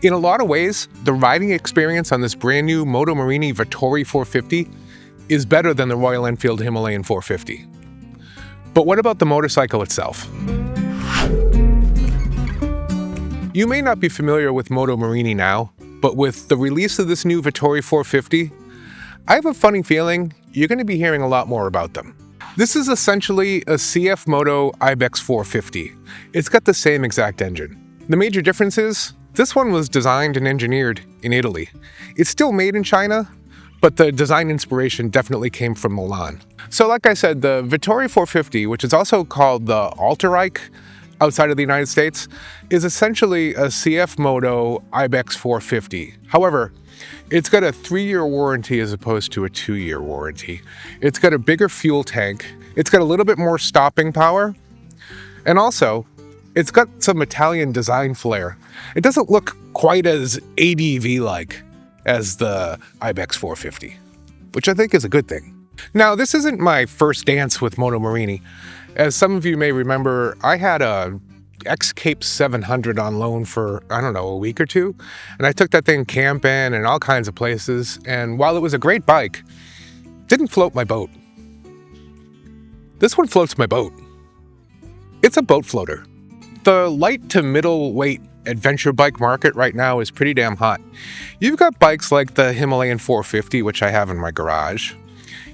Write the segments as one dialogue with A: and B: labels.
A: In a lot of ways, the riding experience on this brand new Moto Morini Vettore 450 is better than the Royal Enfield Himalayan 450. But what about the motorcycle itself? You may not be familiar with Moto Morini now, but with the release of this new Vettore 450, I have a funny feeling you're going to be hearing a lot more about them. This is essentially a CFMoto Ibex 450. It's got the same exact engine. The major difference is, this one was designed and engineered in Italy. It's still made in China, but the design inspiration definitely came from Milan. So like I said, the Vettore 450, which is also called the Alterike outside of the United States, is essentially a CFMoto Ibex 450. However, it's got a 3-year warranty as opposed to a 2-year warranty. It's got a bigger fuel tank. It's got a little bit more stopping power. And also, it's got some Italian design flair. It doesn't look quite as ADV-like as the Ibex 450, which I think is a good thing. Now, this isn't my first dance with Moto Morini. As some of you may remember, I had a X-Cape 700 on loan for, I don't know, a week or two. And I took that thing camping and all kinds of places. And while it was a great bike, it didn't float my boat. This one floats my boat. It's a boat floater. The light to middle weight adventure bike market right now is pretty damn hot. You've got bikes like the Himalayan 450, which I have in my garage.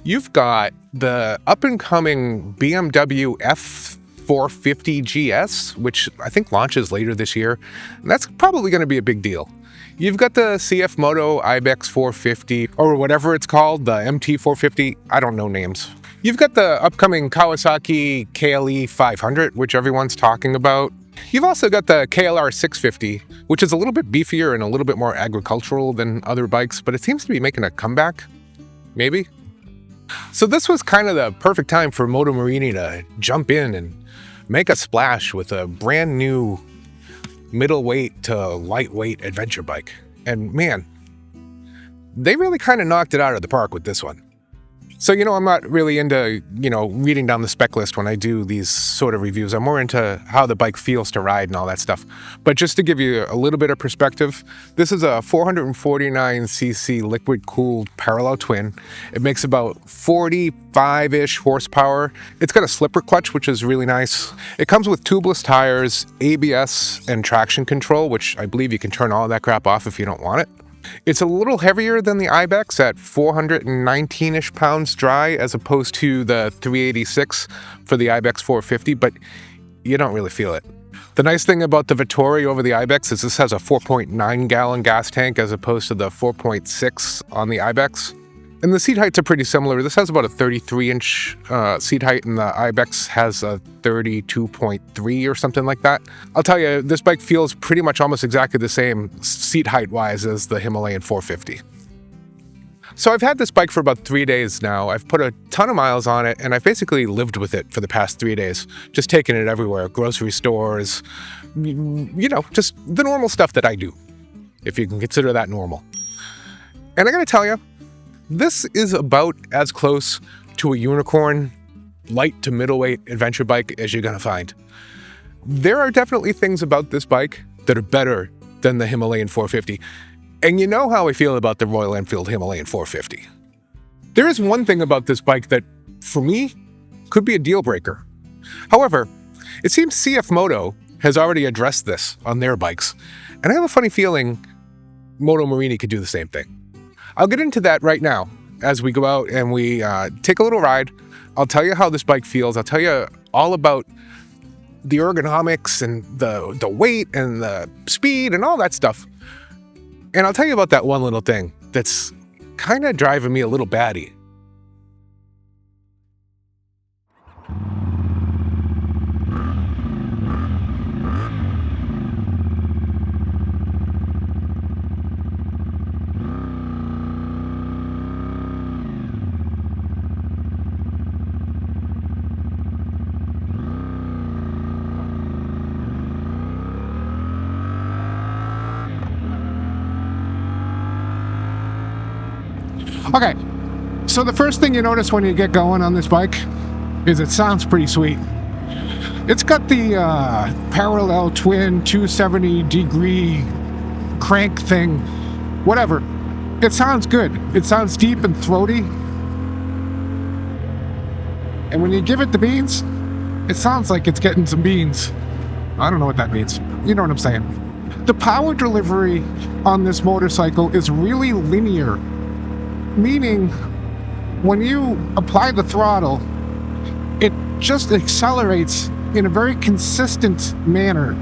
A: You've got the up-and-coming BMW F450 GS, which I think launches later this year. And that's probably going to be a big deal. You've got the CFMoto Ibex 450, or whatever it's called, the MT 450. I don't know names. You've got the upcoming Kawasaki KLE 500, which everyone's talking about. You've also got the KLR 650, which is a little bit beefier and a little bit more agricultural than other bikes, but it seems to be making a comeback. Maybe. So this was kind of the perfect time for Moto Morini to jump in and make a splash with a brand new middleweight to lightweight adventure bike. And man, they really kind of knocked it out of the park with this one. So, I'm not really into, reading down the spec list when I do these sort of reviews. I'm more into how the bike feels to ride and all that stuff. But just to give you a little bit of perspective, this is a 449cc liquid-cooled parallel twin. It makes about 45-ish horsepower. It's got a slipper clutch, which is really nice. It comes with tubeless tires, ABS, and traction control, which I believe you can turn all of that crap off if you don't want it. It's a little heavier than the Ibex at 419-ish pounds dry as opposed to the 386 for the Ibex 450, but you don't really feel it. The nice thing about the Vettore over the Ibex is this has a 4.9 gallon gas tank as opposed to the 4.6 on the Ibex. And the seat heights are pretty similar. This has about a 33-inch seat height, and the Ibex has a 32.3 or something like that. I'll tell you, this bike feels pretty much almost exactly the same seat height-wise as the Himalayan 450. So I've had this bike for about 3 days now. I've put a ton of miles on it, and I've basically lived with it for the past 3 days. Just taking it everywhere, grocery stores, just the normal stuff that I do, if you can consider that normal. And I gotta tell you, this is about as close to a unicorn, light to middleweight adventure bike as you're gonna find. There are definitely things about this bike that are better than the Himalayan 450. And you know how I feel about the Royal Enfield Himalayan 450. There is one thing about this bike that, for me, could be a deal breaker. However, it seems CFMoto has already addressed this on their bikes. And I have a funny feeling Moto Morini could do the same thing. I'll get into that right now as we go out and we take a little ride. I'll tell you how this bike feels. I'll tell you all about the ergonomics and the weight and the speed and all that stuff. And I'll tell you about that one little thing that's kind of driving me a little batty. Okay, so the first thing you notice when you get going on this bike is it sounds pretty sweet. It's got the parallel twin 270-degree
B: crank thing, whatever. It sounds good. It sounds deep and throaty. And when you give it the beans, it sounds like it's getting some beans. I don't know what that means. You know what I'm saying. The power delivery on this motorcycle is really linear, meaning when you apply the throttle, it just accelerates in a very consistent manner.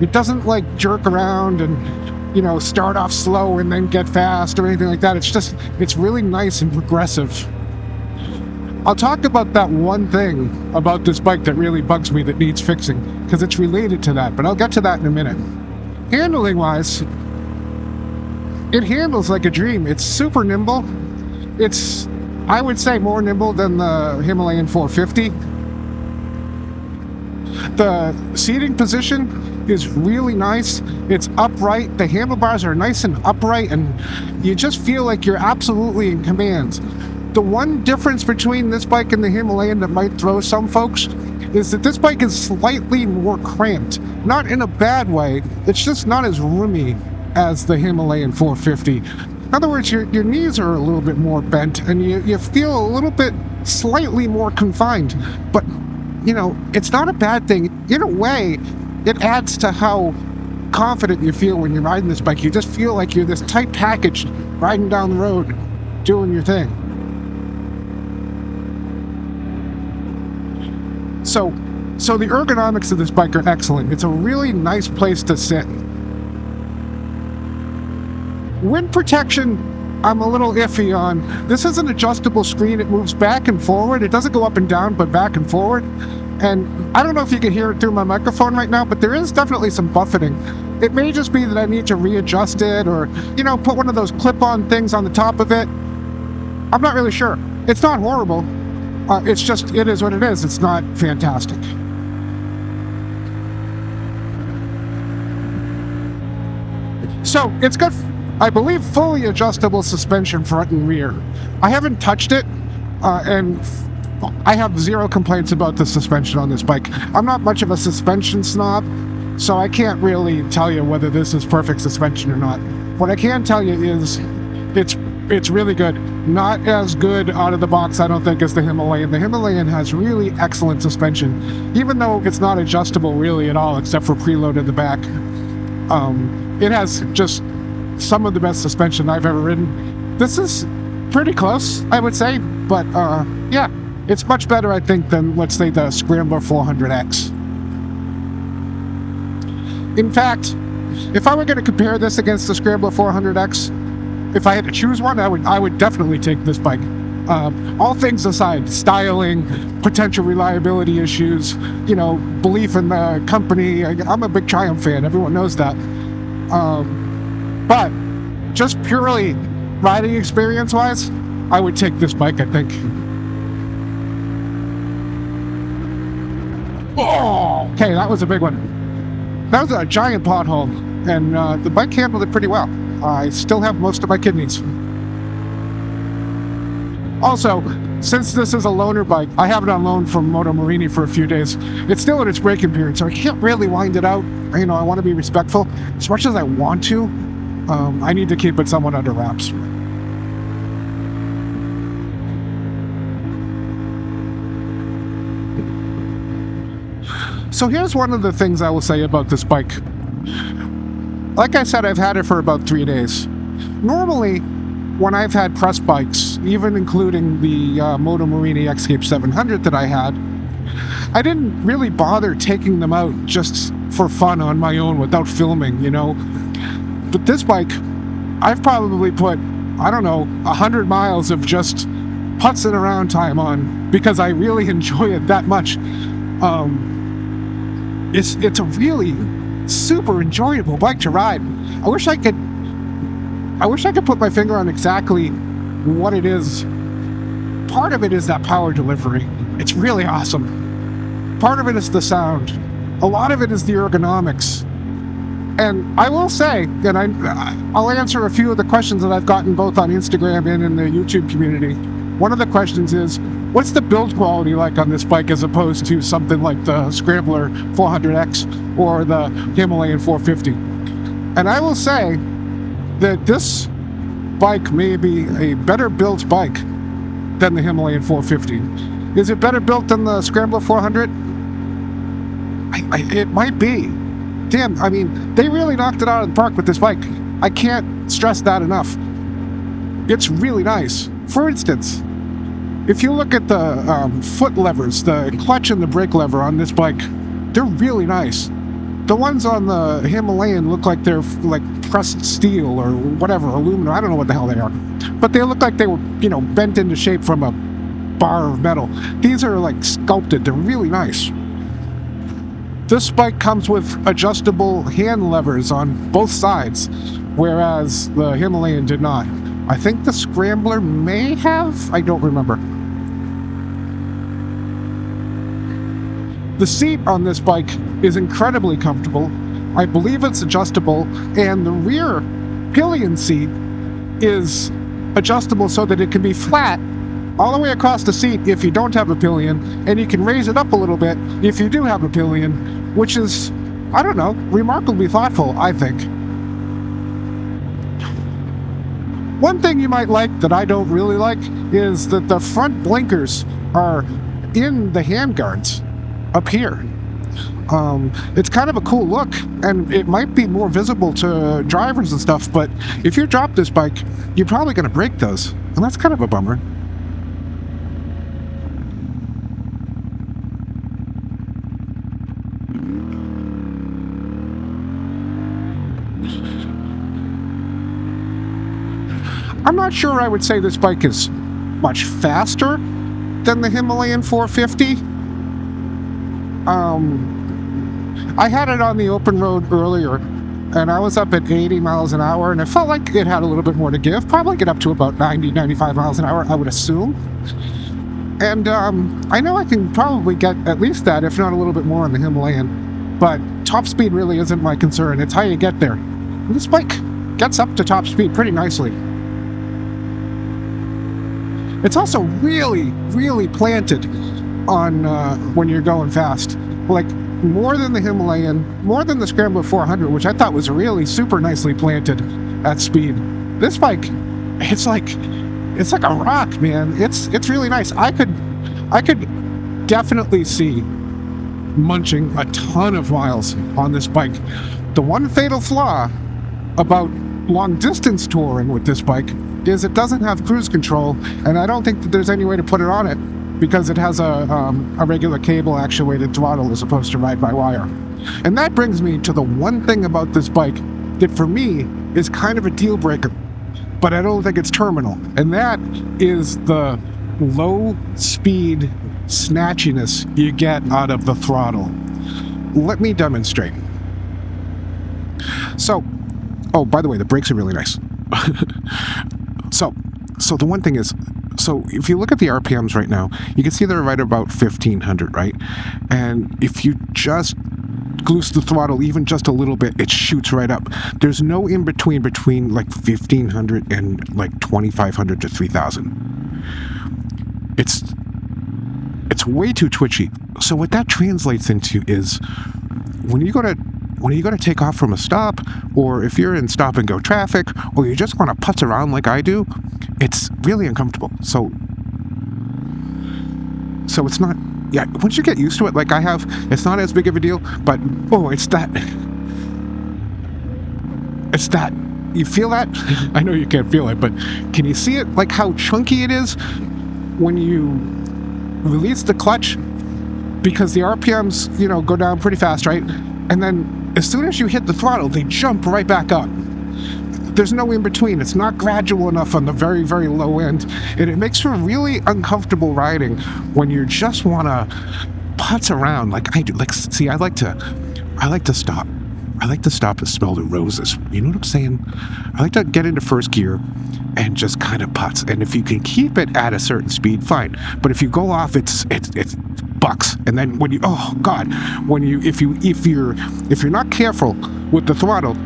B: It doesn't like jerk around and, you know, start off slow and then get fast or anything like that. It's really nice and progressive. I'll talk about that one thing about this bike that really bugs me that needs fixing, because it's related to that, but I'll get to that in a minute. Handling wise, it handles like a dream. It's super nimble. It's, I would say, more nimble than the Himalayan 450. The seating position is really nice. It's upright. The handlebars are nice and upright, and you just feel like you're absolutely in command. The one difference between this bike and the Himalayan that might throw some folks is that this bike is slightly more cramped. Not in a bad way, it's just not as roomy as the Himalayan 450. In other words, your knees are a little bit more bent, and you feel a little bit slightly more confined. But, you know, it's not a bad thing. In a way, it adds to how confident you feel when you're riding this bike. You just feel like you're this tight package riding down the road, doing your thing. So the ergonomics of this bike are excellent. It's a really nice place to sit. Wind protection, I'm a little iffy on. This is an adjustable screen. It moves back and forward. It doesn't go up and down, but back and forward. And I don't know if you can hear it through my microphone right now, but there is definitely some buffeting. It may just be that I need to readjust it, or, you know, put one of those clip-on things on the top of it. I'm not really sure. It's not horrible. It's just, it is what it is. It's not fantastic. So it's got, I believe, fully adjustable suspension front and rear. I haven't touched it, and I have zero complaints about the suspension on this bike. I'm not much of a suspension snob, so I can't really tell you whether this is perfect suspension or not. What I can tell you is it's really good. Not as good out of the box, I don't think, as the Himalayan. The Himalayan has really excellent suspension, even though it's not adjustable really at all, except for preload in the back. It has just some of the best suspension I've ever ridden. This is pretty close, I would say, but yeah, it's much better, I think, than, let's say, the Scrambler 400X. In fact, if I were going to compare this against the Scrambler 400X, if I had to choose one, I would definitely take this bike. All things aside, styling, potential reliability issues, you know, belief in the company. I'm a big Triumph fan, everyone knows that. But just purely riding experience-wise, I would take this bike, I think. Oh, okay, that was a big one. That was a giant pothole, and the bike handled it pretty well. I still have most of my kidneys. Also, since this is a loaner bike, I have it on loan from Moto Morini for a few days. It's still in its braking period, so I can't really wind it out. You know, I want to be respectful. As much as I want to, I need to keep it somewhat under wraps. So here's one of the things I will say about this bike. Like I said, I've had it for about 3 days. Normally, when I've had press bikes, even including the Moto Morini Escape 700 that I had, I didn't really bother taking them out just for fun on my own without filming, you know. But this bike, I've probably put, I don't know, 100 miles of just putzing around time on because I really enjoy it that much. It's a really super enjoyable bike to ride. I wish I could put my finger on exactly what it is. Part of it is that power delivery. It's really awesome. Part of it is the sound. A lot of it is the ergonomics. And I will say that I'll answer a few of the questions that I've gotten both on Instagram and in the YouTube community. One of the questions is, what's the build quality like on this bike as opposed to something like the Scrambler 400X or the Himalayan 450? And I will say that this bike may be a better built bike than the Himalayan 450. Is it better built than the Scrambler 400? It might be. Damn, I mean, they really knocked it out of the park with this bike. I can't stress that enough. It's really nice. For instance, if you look at the foot levers, the clutch and the brake lever on this bike, they're really nice. The ones on the Himalayan look like they're like pressed steel or whatever, aluminum. I don't know what the hell they are. But they look like they were, bent into shape from a bar of metal. These are like sculpted. They're really nice. This bike comes with adjustable hand levers on both sides, whereas the Himalayan did not. I think the Scrambler may have. I don't remember. The seat on this bike is incredibly comfortable. I believe it's adjustable, and the rear pillion seat is adjustable so that it can be flat all the way across the seat if you don't have a pillion, and you can raise it up a little bit if you do have a pillion, which is, I don't know, remarkably thoughtful, I think. One thing you might like that I don't really like is that the front blinkers are in the handguards up here. It's kind of a cool look, and it might be more visible to drivers and stuff, but if you drop this bike, you're probably going to break those, and that's kind of a bummer. I'm not sure I would say this bike is much faster than the Himalayan 450. I had it on the open road earlier, and I was up at 80 miles an hour, and it felt like it had a little bit more to give. Probably get up to about 90, 95 miles an hour, I would assume. And I know I can probably get at least that, if not a little bit more on the Himalayan. But top speed really isn't my concern. It's how you get there. And this bike gets up to top speed pretty nicely. It's also really, really planted on when you're going fast. Like, more than the Himalayan, more than the Scrambler 400, which I thought was really super nicely planted at speed. This bike, it's like a rock, man. It's really nice. I could definitely see munching a ton of miles on this bike. The one fatal flaw about long distance touring with this bike is it doesn't have cruise control, and I don't think that there's any way to put it on it because it has a regular cable actuated throttle as opposed to ride-by-wire. And that brings me to the one thing about this bike that for me is kind of a deal breaker, but I don't think it's terminal, and that is the low speed snatchiness you get out of the throttle. Let me demonstrate. So, oh, by the way, the brakes are really nice. So the one thing is, so if you look at the RPMs right now, you can see they're right about 1500, right? And if you just goose the throttle even just a little bit, it shoots right up. There's no in between like 1500 and like 2500 to 3000. It's way too twitchy. So what that translates into is when you go to take off from a stop, or if you're in stop and go traffic, or you just want to putz around like I do, it's really uncomfortable. So it's not, yeah, once you get used to it, like I have, it's not as big of a deal, but it's that, you feel that? I know you can't feel it, but can you see it, like how chunky it is when you release the clutch? Because the RPMs, go down pretty fast, right? And then as soon as you hit the throttle, they jump right back up. There's no in between. It's not gradual enough on the very, very low end. And it makes for really uncomfortable riding when you just want to putz around like I do. Like, see, I like to stop. I like to stop and smell the roses. You know what I'm saying? I like to get into first gear and just kind of putz. And if you can keep it at a certain speed, fine. But if you go off, it's bucks. And then when you, oh God, if you're not careful with the throttle,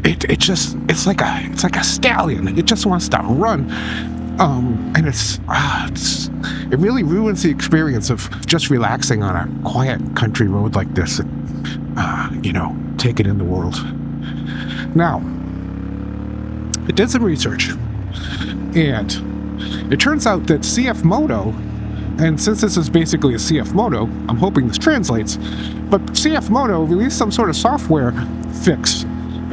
B: it's like a stallion. It just wants to run. And it really ruins the experience of just relaxing on a quiet country road like this. Take it in the world. Now, I did some research, and it turns out that CFMoto, and since this is basically a CFMoto, I'm hoping this translates, but CFMoto released some sort of software fix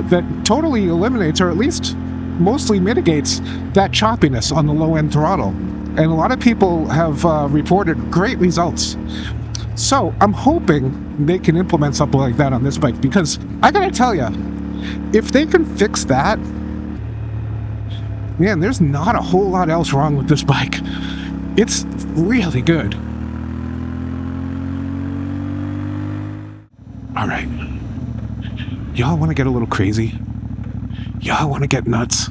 B: that totally eliminates, or at least mostly mitigates, that choppiness on the low-end throttle. And a lot of people have reported great results. So I'm hoping they can implement something like that on this bike, because I gotta tell you, if they can fix that, man, there's not a whole lot else wrong with this bike. It's really good. All right. Y'all want to get a little crazy? Y'all want to get nuts?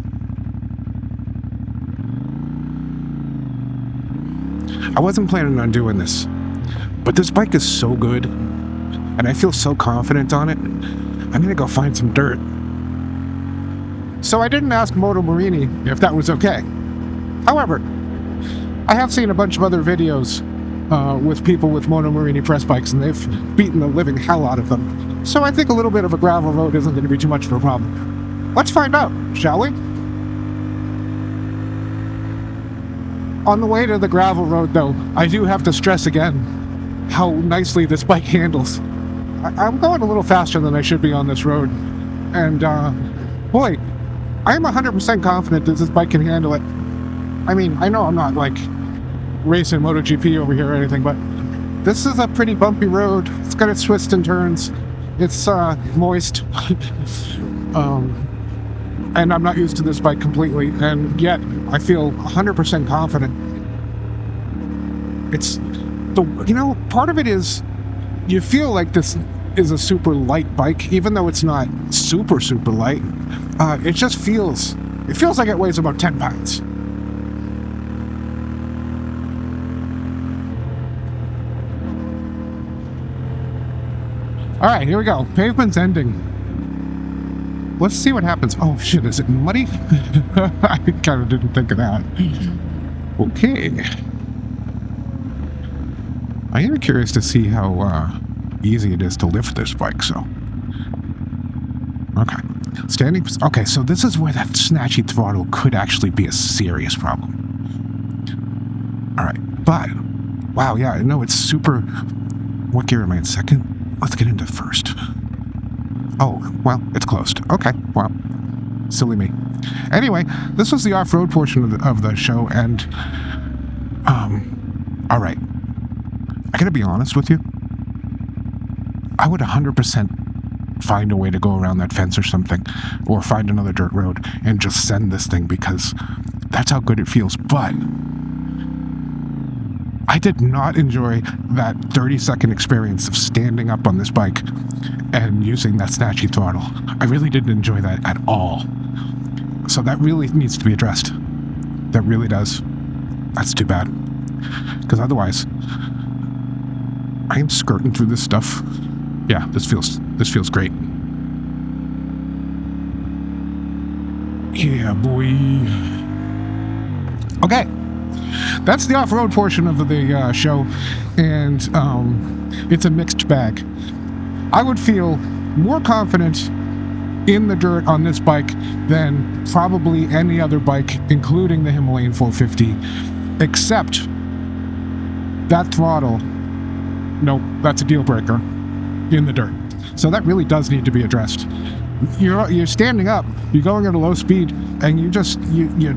B: I wasn't planning on doing this, but this bike is so good, and I feel so confident on it, I'm gonna go find some dirt. So I didn't ask Moto Morini if that was okay. However, I have seen a bunch of other videos with people with Moto Morini press bikes, and they've beaten the living hell out of them. So I think a little bit of a gravel road isn't going to be too much of a problem. Let's find out, shall we? On the way to the gravel road, though, I do have to stress again how nicely this bike handles. I'm going a little faster than I should be on this road, and boy, I'm 100% confident that this bike can handle it. I mean, I know I'm not like racing MotoGP over here or anything, but this is a pretty bumpy road. It's got its twists and turns. It's moist. And I'm not used to this bike completely, and yet I feel 100% confident. It's part of it is you feel like this is a super light bike, even though it's not super light. It just feels like it weighs about 10 pounds. All right, here we go. Pavement's ending. Let's see what happens. Oh shit, is it muddy? I kind of didn't think of that. Okay. I am curious to see how easy it is to lift this bike, so. Okay. Standing. Okay, so this is where that snatchy throttle could actually be a serious problem. All right, but, wow, yeah, no, it's super. What gear am I in? Second? Let's get into first. Oh, well, it's closed. Okay, well, silly me. Anyway, this was the off-road portion of the show, and, all right. I gotta be honest with you. I would 100% find a way to go around that fence or something, or find another dirt road and just send this thing, because that's how good it feels. But I did not enjoy that 30-second experience of standing up on this bike and using that snatchy throttle. I really didn't enjoy that at all. So that really needs to be addressed. That really does. That's too bad. Because otherwise, I am skirting through this stuff. Yeah, this feels great. Yeah, boy. Okay. That's the off-road portion of the show, and it's a mixed bag. I would feel more confident in the dirt on this bike than probably any other bike, including the Himalayan 450, except that throttle. Nope, that's a deal breaker in the dirt. So that really does need to be addressed. You're standing up, you're going at a low speed, and you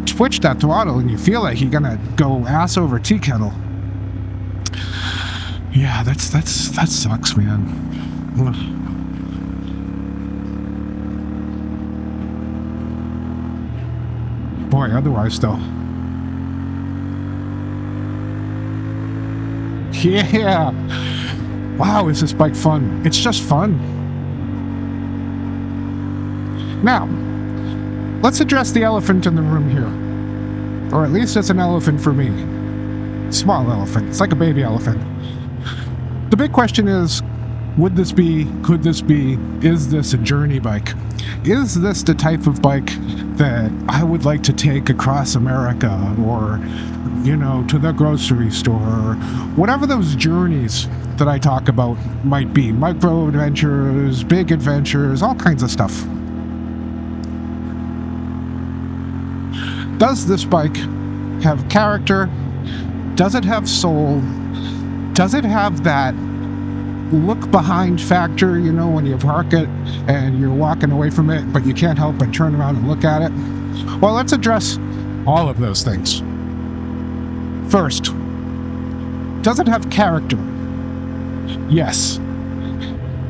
B: twitch that throttle, and you feel like you're gonna go ass over tea kettle. Yeah, that sucks, man. Ugh. Boy, otherwise though. Yeah. Wow, is this bike fun? It's just fun. Now, let's address the elephant in the room here. Or at least it's an elephant for me. Small elephant. It's like a baby elephant. The big question is, could this be, is this a journey bike? Is this the type of bike that I would like to take across America, or, to the grocery store, or whatever those journeys that I talk about might be. Micro adventures, big adventures, all kinds of stuff. Does this bike have character? Does it have soul? Does it have that look behind factor, you know, when you park it and you're walking away from it, but you can't help but turn around and look at it? Well, let's address all of those things. First, does it have character? Yes.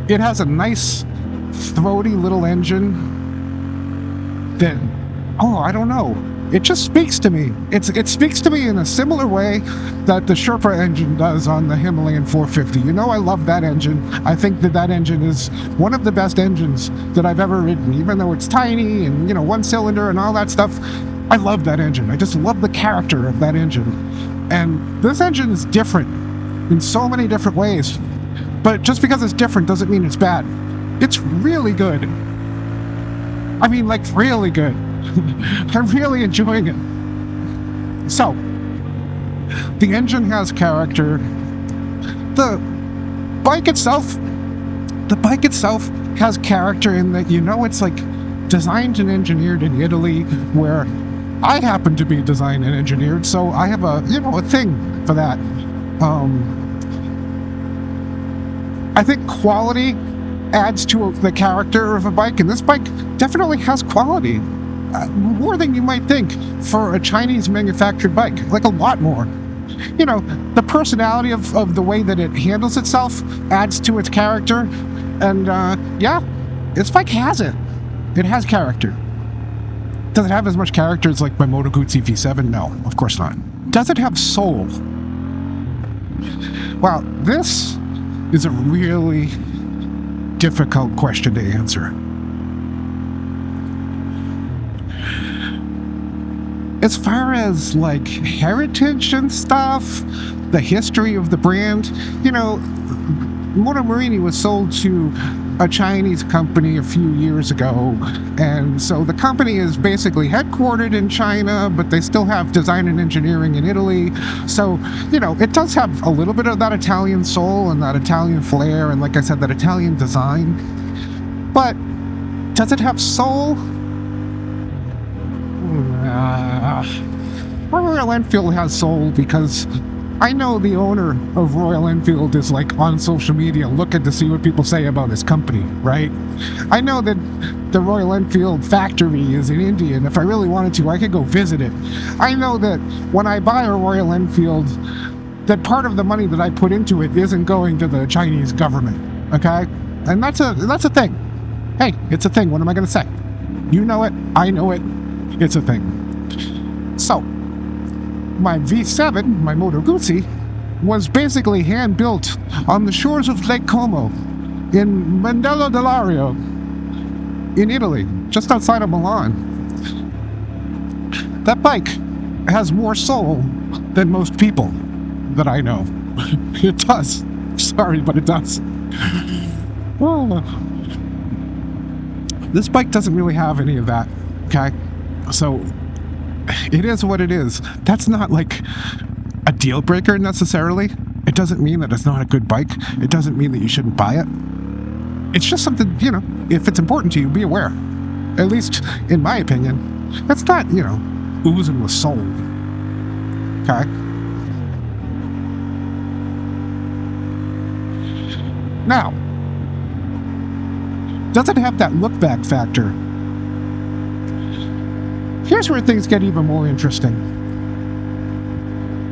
B: It has a nice, throaty little engine that, I don't know. It just speaks to me. It speaks to me in a similar way that the Sherpa engine does on the Himalayan 450. You know, I love that engine. I think that engine is one of the best engines that I've ever ridden, even though it's tiny and, you know, one cylinder and all that stuff. I love that engine. I just love the character of that engine. And this engine is different in so many different ways. But just because it's different doesn't mean it's bad. It's really good. I mean, like, really good. I'm really enjoying it. So, the engine has character. The bike itself has character in that, you know, it's like designed and engineered in Italy, where I happen to be designed and engineered, so I have a thing for that. I think quality adds to the character of a bike, and this bike definitely has quality. More than you might think for a Chinese manufactured bike, like a lot more. You know, the personality of the way that it handles itself adds to its character, and this bike has it. It has character. Does it have as much character as like my Moto Guzzi V7? No, of course not. Does it have soul? Well, this is a really difficult question to answer. As far as like heritage and stuff, the history of the brand, you know, Moto Morini was sold to a Chinese company a few years ago, and so the company is basically headquartered in China, but they still have design and engineering in Italy. So, you know, it does have a little bit of that Italian soul and that Italian flair, and like I said, that Italian design. But does it have soul? Royal Enfield has soul because I know the owner of Royal Enfield is like on social media looking to see what people say about his company, right? I know that the Royal Enfield factory is in India, and if I really wanted to, I could go visit it. I know that when I buy a Royal Enfield, that part of the money that I put into it isn't going to the Chinese government, okay? And that's a thing. Hey, it's a thing. What am I going to say? You know it. I know it. It's a thing. So, my V7, my Moto Guzzi, was basically hand-built on the shores of Lake Como in Mandello dell'Ario in Italy, just outside of Milan. That bike has more soul than most people that I know. It does. Sorry, but it does. Oh. This bike doesn't really have any of that, okay? So, it is what it is. That's not like a deal breaker necessarily. It doesn't mean that it's not a good bike. It doesn't mean that you shouldn't buy it. It's just something, you know, if it's important to you, be aware. At least, in my opinion, that's not, you know, oozing with soul. Okay? Now, does it have that look-back factor? Here's where things get even more interesting.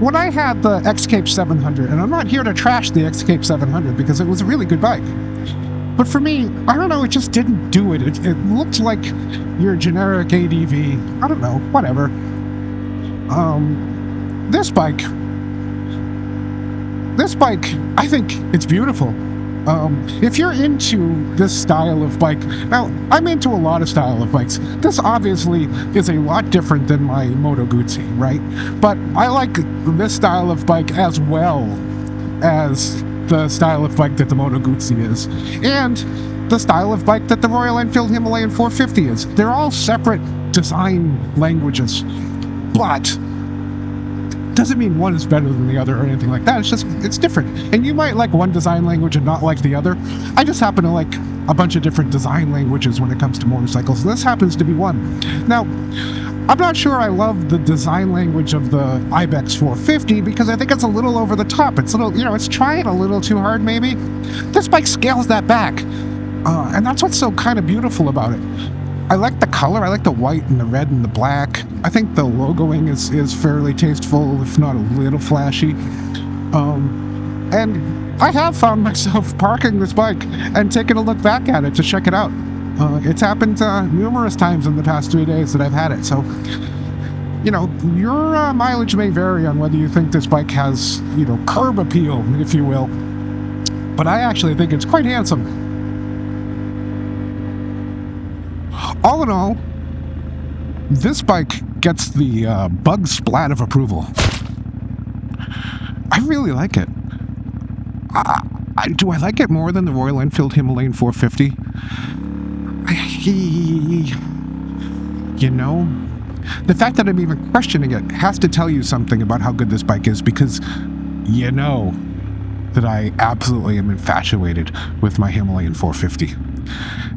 B: When I had the X-Cape 700, and I'm not here to trash the X-Cape 700 because it was a really good bike, but for me, I don't know, it just didn't do it. It looked like your generic ADV. I don't know, whatever. This bike, I think it's beautiful. If you're into this style of bike, now I'm into a lot of style of bikes. This obviously is a lot different than my Moto Guzzi, right? But I like this style of bike as well as the style of bike that the Moto Guzzi is, and the style of bike that the Royal Enfield Himalayan 450 is. They're all separate design languages, but doesn't mean one is better than the other or anything like that. It's just, it's different. And you might like one design language and not like the other. I just happen to like a bunch of different design languages when it comes to motorcycles. This happens to be one. Now, I'm not sure I love the design language of the Ibex 450 because I think it's a little over the top. It's a little, it's trying a little too hard maybe. This bike scales that back. And that's what's so kind of beautiful about it. I like the color. I like the white and the red and the black. I think the logoing is fairly tasteful, if not a little flashy. And I have found myself parking this bike and taking a look back at it to check it out. It's happened numerous times in the past 3 days that I've had it. So, your mileage may vary on whether you think this bike has, curb appeal, if you will. But I actually think it's quite handsome. All in all, this bike gets the bug splat of approval. I really like it. Do I like it more than the Royal Enfield Himalayan 450? The fact that I'm even questioning it has to tell you something about how good this bike is, because that I absolutely am infatuated with my Himalayan 450.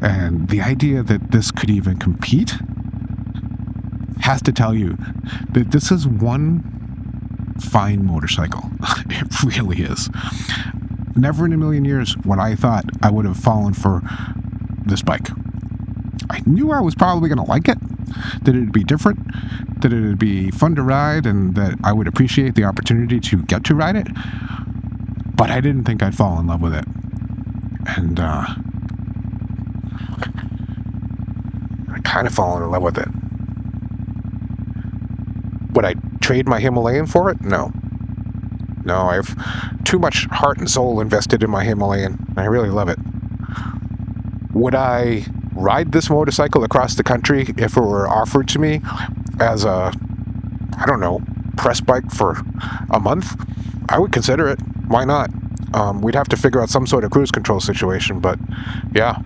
B: And the idea that this could even compete has to tell you that this is one fine motorcycle. It really is. Never in a million years would I thought I would have fallen for this bike. I knew I was probably going to like it, that it would be different, that it would be fun to ride, and that I would appreciate the opportunity to get to ride it. But I didn't think I'd fall in love with it. And I kind of fallen in love with it. Would I trade my Himalayan for it? No. I have too much heart and soul invested in my Himalayan. I really love it. Would I ride this motorcycle across the country if it were offered to me as a, press bike for a month? I would consider it. Why not? We'd have to figure out some sort of cruise control situation, but yeah.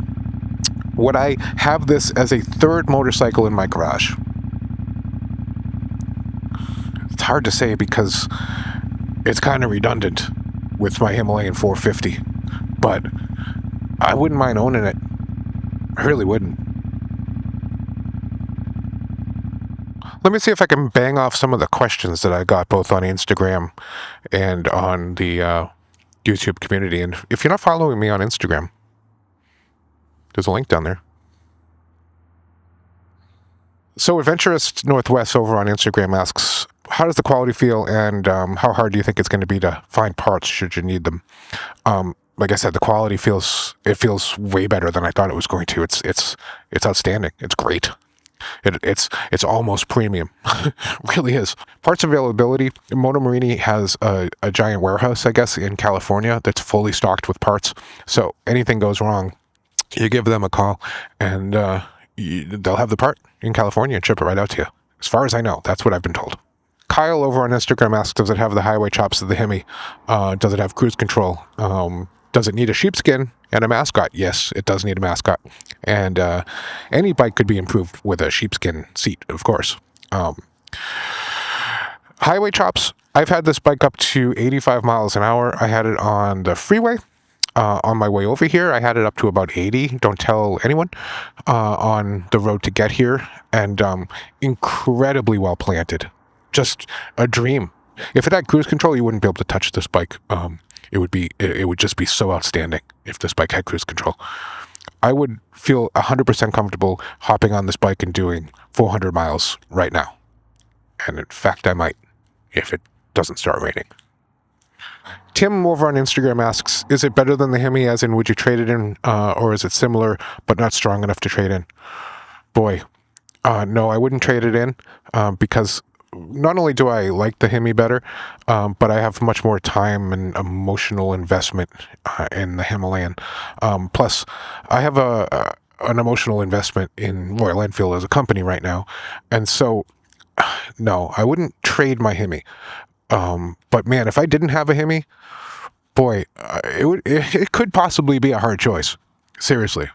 B: Would I have this as a third motorcycle in my garage? It's hard to say because it's kind of redundant with my Himalayan 450, but I wouldn't mind owning it. I really wouldn't. Let me see if I can bang off some of the questions that I got both on Instagram and on the YouTube community. And if you're not following me on Instagram, there's a link down there. So Adventurist Northwest over on Instagram asks, how does the quality feel, and how hard do you think it's going to be to find parts should you need them? Like I said, the quality feels way better than I thought it was going to. It's outstanding. It's great. It's almost premium. Really is. Parts availability. Moto Morini has a giant warehouse, I guess, in California that's fully stocked with parts. So anything goes wrong, you give them a call, and they'll have the part in California and ship it right out to you. As far as I know, that's what I've been told. Kyle over on Instagram asks, does it have the highway chops of the Hemi? Does it have cruise control? Does it need a sheepskin and a mascot? Yes, it does need a mascot. And any bike could be improved with a sheepskin seat, of course. Highway chops, I've had this bike up to 85 miles an hour. I had it on the freeway. On my way over here, I had it up to about 80. Don't tell anyone. On the road to get here. And incredibly well planted. Just a dream. If it had cruise control, you wouldn't be able to touch this bike. It would just be so outstanding if this bike had cruise control. I would feel 100% comfortable hopping on this bike and doing 400 miles right now. And in fact, I might, if it doesn't start raining. Tim over on Instagram asks, is it better than the Hemi, as in would you trade it in, or is it similar but not strong enough to trade in? Boy, no, I wouldn't trade it in because not only do I like the Hemi better, but I have much more time and emotional investment in the Himalayan. Plus, I have an emotional investment in Royal Enfield as a company right now. And so, no, I wouldn't trade my Hemi. But man, if I didn't have a Hemi, boy, it could possibly be a hard choice. Seriously.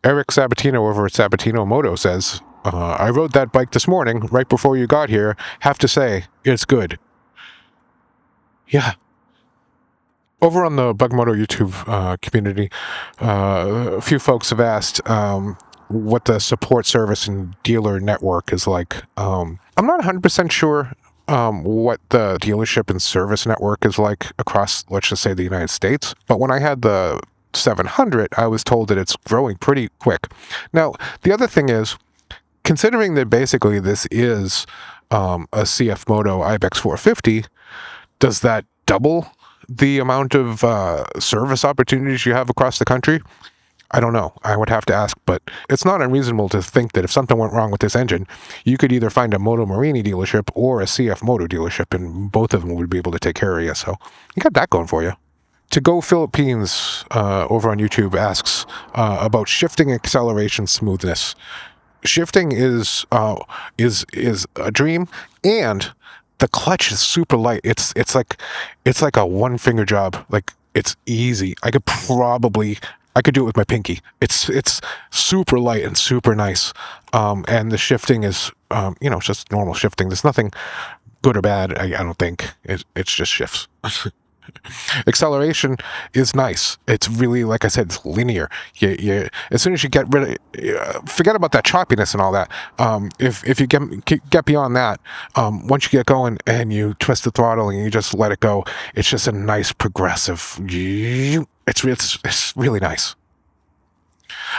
B: Eric Sabatino over at Sabatino Moto says, I rode that bike this morning, right before you got here. Have to say, it's good. Yeah. Over on the Bug Moto YouTube community, a few folks have asked,
A: what the support service and dealer network is like. I'm not 100% sure what the dealership and service network is like across, let's just say, the United States. But when I had the 700, I was told that it's growing pretty quick. Now, the other thing is, considering that basically this is a CFMoto Ibex 450, does that double the amount of service opportunities you have across the country? I don't know. I would have to ask, but it's not unreasonable to think that if something went wrong with this engine, you could either find a Moto Morini dealership or a CFMoto dealership, and both of them would be able to take care of you. So you got that going for you. To Go Philippines over on YouTube asks about shifting acceleration smoothness. Shifting is a dream, and the clutch is super light. It's like a one finger job. Like, it's easy. I could do it with my pinky. It's super light and super nice. And the shifting is it's just normal shifting. There's nothing good or bad. I don't think it's just shifts. Acceleration is nice. It's really, like I said, it's linear. You as soon as you get rid of, forget about that choppiness and all that. If you get beyond that, once you get going and you twist the throttle and you just let it go, it's just a nice progressive. It's really nice.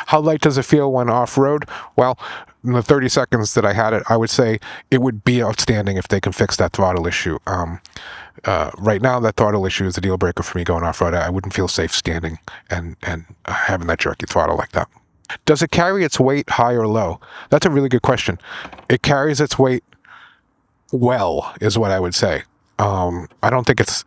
A: How light does it feel when off-road? Well, in the 30 seconds that I had it, I would say it would be outstanding if they can fix that throttle issue. Right now, that throttle issue is a deal breaker for me going off-road. I wouldn't feel safe standing and having that jerky throttle like that. Does it carry its weight high or low? That's a really good question. It carries its weight well, is what I would say. I don't think it's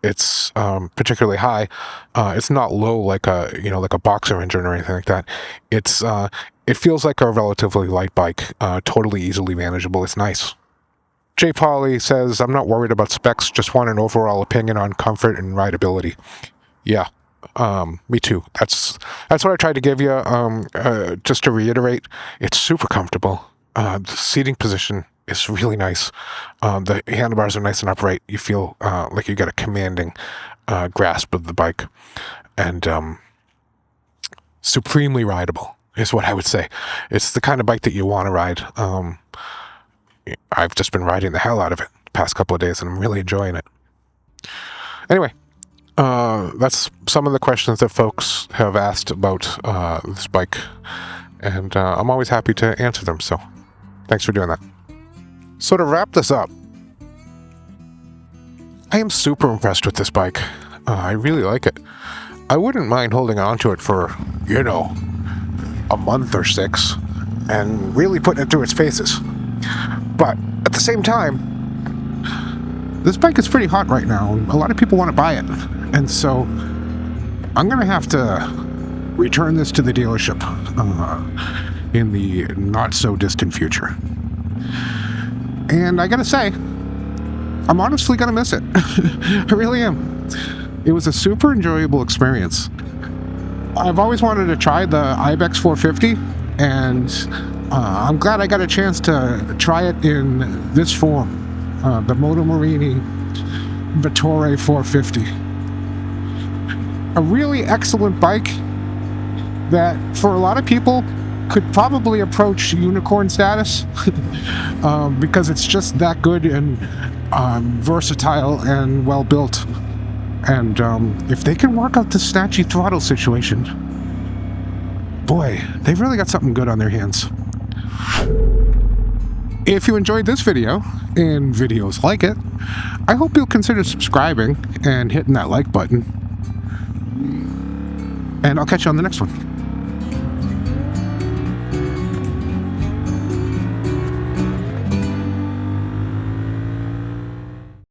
A: particularly high. It's not low like a boxer engine or anything like that. It feels like a relatively light bike, totally easily manageable. It's nice. Jay Pauly says, I'm not worried about specs, just want an overall opinion on comfort and rideability. Yeah, me too. That's what I tried to give you. Just to reiterate, it's super comfortable. The seating position is really nice. The handlebars are nice and upright. You feel like you got a commanding grasp of the bike. And supremely rideable is what I would say. It's the kind of bike that you want to ride. I've just been riding the hell out of it the past couple of days, and I'm really enjoying it. Anyway, that's some of the questions that folks have asked about this bike, and I'm always happy to answer them, so thanks for doing that. So to wrap this up, I am super impressed with this bike. I really like it. I wouldn't mind holding on to it for, a month or 6 and really putting it through its paces. But at the same time, this bike is pretty hot right now. A lot of people want to buy it. And so I'm going to have to return this to the dealership in the not so distant future. And I got to say, I'm honestly going to miss it. I really am. It was a super enjoyable experience. I've always wanted to try the Ibex 450, and I'm glad I got a chance to try it in this form, the Moto Morini Vettore 450. A really excellent bike that, for a lot of people, could probably approach unicorn status because it's just that good and versatile and well built. And if they can work out the snatchy throttle situation, boy, they've really got something good on their hands. If you enjoyed this video and videos like it, I hope you'll consider subscribing and hitting that like button. And I'll catch you on the next one.